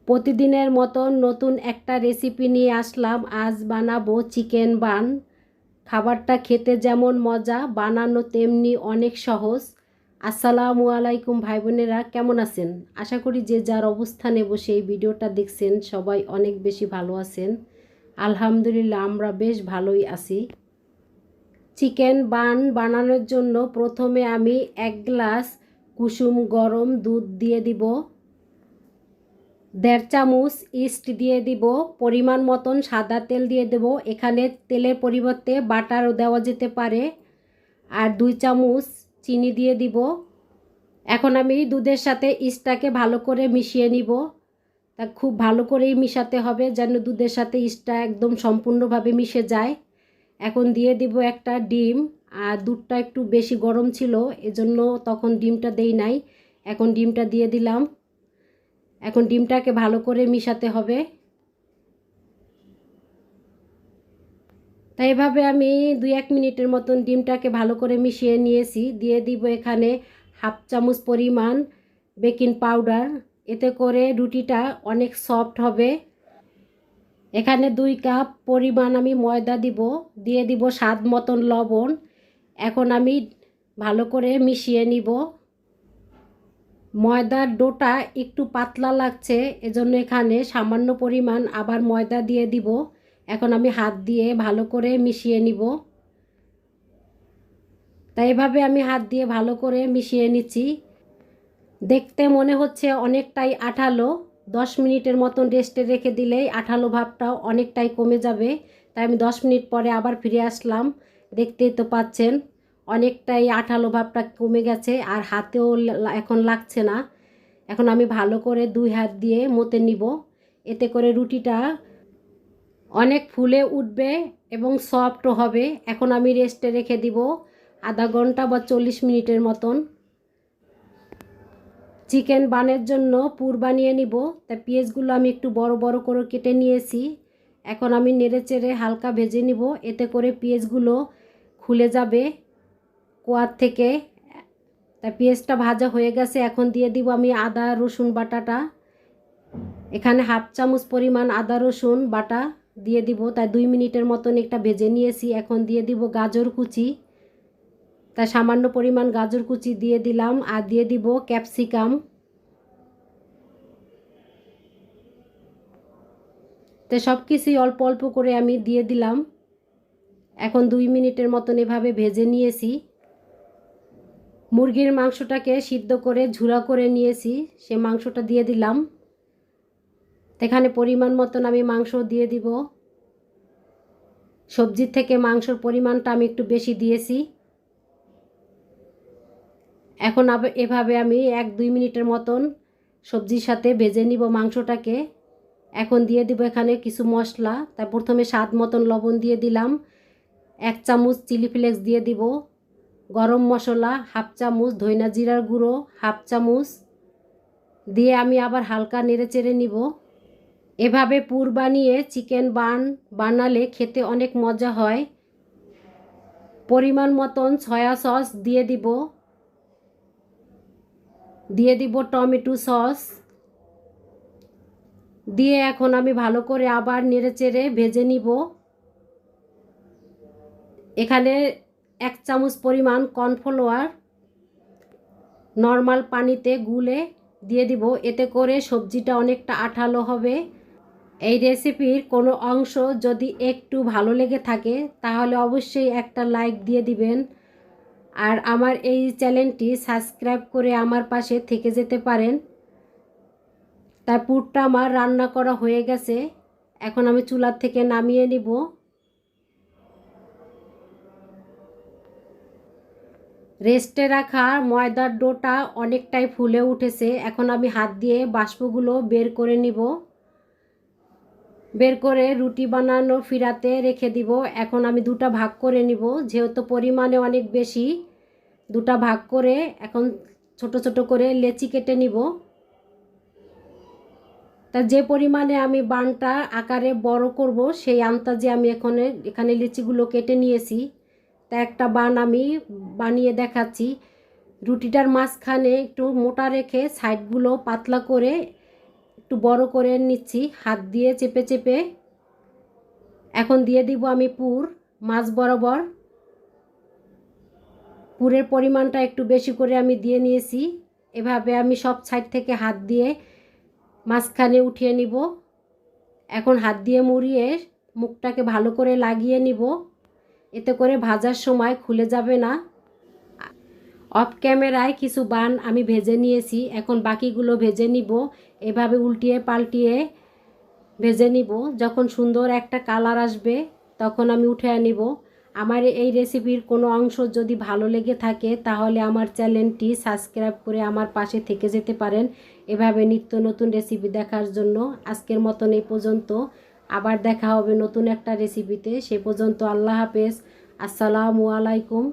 প্রতিদিনের মতন নতুন একটা রেসিপি নিয়ে আসলাম। আজ বানাবো চিকেন বান। খাবারটা খেতে যেমন মজা, বানানো তেমনি অনেক সহজ। আসসালামু আলাইকুম ভাই বোনেরা, কেমন আছেন? আশা করি যে যার অবস্থানে বসে এই ভিডিওটা দেখছেন সবাই অনেক বেশি ভালো আছেন। আলহামদুলিল্লাহ, আমরা বেশ ভালোই আছি। চিকেন বান বানানোর জন্য প্রথমে আমি 1 গ্লাস কুসুম গরম দুধ দিয়ে দিব। 1.5 চামচ ইস্ট দিয়ে দিব। পরিমাণ মতন সাদা তেল দিয়ে দেব। এখানে তেলের পরিবর্তে বাটারও দেওয়া যেতে পারে। আর 2 চামচ চিনি দিয়ে দিব। এখন আমি দুধের সাথে ইস্টটাকে ভালো করে মিশিয়ে নিব। তা খুব ভালো করেই মিশাতে হবে যেন দুধের সাথে ইস্টটা একদম সম্পূর্ণভাবে মিশে যায়। এখন দিয়ে দিব একটা ডিম। আর দুধটা একটু বেশি গরম ছিল, এজন্য তখন ডিমটা দেই নাই। এখন ডিমটা দিয়ে দিলাম। এখন ডিমটাকে ভালো করে মিশাতে হবে। তাই এভাবে আমি 2-1 মিনিটের মতন ডিমটাকে ভালো করে মিশিয়ে নিয়েছি। দিয়ে দিব এখানে 1/2 চামচ পরিমাণ বেকিং পাউডার। এতে করে রুটিটা অনেক সফট হবে। এখানে 2 কাপ পরিমাণ আমি ময়দা দিব। দিয়ে দিব স্বাদ মতন লবণ। এখন আমি ভালো করে মিশিয়ে নিব। ময়দার ডোটা একটু পাতলা লাগছে, এজন্য এখানে সামান্য পরিমাণ আবার ময়দা দিয়ে দিব। এখন আমি হাত দিয়ে ভালো করে মিশিয়ে নিব। তাই এভাবে আমি হাত দিয়ে ভালো করে মিশিয়ে নিচ্ছি। দেখতে মনে হচ্ছে অনেকটাই আঠালো। 10 মিনিটের মতন রেস্টে রেখে দিলেই আঠালো ভাবটাও অনেকটাই কমে যাবে। তাই আমি 10 মিনিট পরে আবার ফিরে আসলাম। দেখতেই তো পাচ্ছেন অনেকটাই আঠালো ভাবটা কমে গেছে, আর হাতেও এখন লাগছে না। এখন আমি ভালো করে 2 হাত দিয়ে মতে নিব। এতে করে রুটিটা অনেক ফুলে উঠবে এবং সফটও হবে। এখন আমি রেস্টে রেখে দিব আধা ঘন্টা বা 40 মিনিটের মতন। চিকেন বানের জন্য পুর বানিয়ে নিব। তাই পেঁয়াজগুলো আমি একটু বড় বড় করে কেটে নিয়েছি। এখন আমি নেড়েচেড়ে হালকা ভেজে নিব। এতে করে পেঁয়াজগুলো খুলে যাবে কোয়ার থেকে। তাই পেঁয়াজটা ভাজা হয়ে গেছে। এখন দিয়ে দিব আমি আদা রসুন বাটাটা। এখানে 1/2 চামচ পরিমাণ আদা রসুন বাটা দিয়ে দিব। তাই 2 মিনিটের মতন একটা ভেজে নিয়েছি। এখন দিয়ে দিব গাজর কুচি। তাই সামান্য পরিমাণ গাজর কুচি দিয়ে দিলাম। আর দিয়ে দিব ক্যাপসিকাম। তো সব কিছুই অল্প অল্প করে আমি দিয়ে দিলাম। এখন 2 মিনিটের মতন এভাবে ভেজে নিয়েছি। মুরগির মাংসটাকে সিদ্ধ করে ঝুরা করে নিয়েছি, সে মাংসটা দিয়ে দিলাম। এখানে পরিমাণ মতন আমি মাংস দিয়ে দিব। সবজির থেকে মাংসর পরিমাণটা আমি একটু বেশি দিয়েছি। এখন আবার এভাবে আমি 1-2 মিনিটের মতন সবজির সাথে ভেজে নিব মাংসটাকে। এখন দিয়ে দিব এখানে কিছু মশলা। তাই প্রথমে স্বাদ মতন লবণ দিয়ে দিলাম। 1 চামচ চিলি ফ্লেক্স দিয়ে দিব। গরম মশলা 1/2 চামচ, ধইনা জিরার গুঁড়ো 1/2 চামচ দিয়ে আমি আবার হালকা নেড়েচেড়ে নিব। এভাবে পুর বানিয়ে চিকেন বানালে খেতে অনেক মজা হয়। পরিমাণ মতন সয়া সস দিয়ে দিব। দিয়ে দিব টমেটো সস দিয়ে এখন আমি ভালো করে আবার নেড়েচেড়ে ভেজে নিব। এখানে 1 চামচ পরিমাণ কর্নফ্লাওয়ার নর্মাল পানিতে গুলে দিয়ে দিব। এতে করে সবজিটা অনেকটা আঠালো হবে। এই রেসিপির কোনো অংশ যদি একটু ভালো লেগে থাকে তাহলে অবশ্যই একটা লাইক দিয়ে দিবেন। আর আমার এই চ্যানেলটি সাবস্ক্রাইব করে আমার পাশে থেকে যেতে পারেন। তার পুরটা আমার রান্না করা হয়ে গেছে। এখন আমি চুলার থেকে নামিয়ে নিব। রেস্টে রাখা ময়দার ডোটা অনেকটাই ফুলে উঠেছে। এখন আমি হাত দিয়ে বাষ্পগুলো বের করে নিব। বের করে রুটি বানানো ফিরাতে রেখে দিব। এখন আমি 2টা ভাগ করে নিব, যেহেতু পরিমাণে অনেক বেশি। 2টা ভাগ করে এখন ছোট ছোট করে লেচি কেটে নিব। তা যে পরিমাণে আমি বানটা আকারে বড় করব সেই আন্দাজে আমি এখানে লিচিগুলো কেটে নিয়েছি। তা একটা বান আমি বানিয়ে দেখাচ্ছি। রুটিটার মাঝখানে একটু মোটা রেখে সাইডগুলো পাতলা করে একটু বড় করে নিচ্ছি হাত দিয়ে চেপে চেপে। এখন দিয়ে দিব আমি পুর মাছ বরাবর। পুরের পরিমাণটা একটু বেশি করে আমি দিয়ে নিয়েছি। এভাবে আমি সব সাইড থেকে হাত দিয়ে মাঝখানে উঠিয়ে নিব। এখন হাত দিয়ে মুড়িয়ে মুখটাকে ভালো করে লাগিয়ে নিব, এতে করে ভাজার সময় খুলে যাবে না। অফ ক্যামেরায় কিছু বান আমি ভেজে নিয়েছি, এখন বাকিগুলো ভেজে নিব। এভাবে উল্টিয়ে পাল্টিয়ে ভেজে নিব। যখন সুন্দর একটা কালার আসবে তখন আমি উঠে নিব। আমার এই রেসিপির কোনো অংশ যদি ভালো লেগে থাকে তাহলে আমার চ্যানেলটি সাবস্ক্রাইব করে আমার পাশে থেকে যেতে পারেন এভাবে নিত্য নতুন রেসিপি দেখার জন্য। আজকের মতন এই পর্যন্ত, আবার দেখা হবে নতুন একটা রেসিপিতে। সে পর্যন্ত আল্লাহ হাফেজ, আসসালামু আলাইকুম।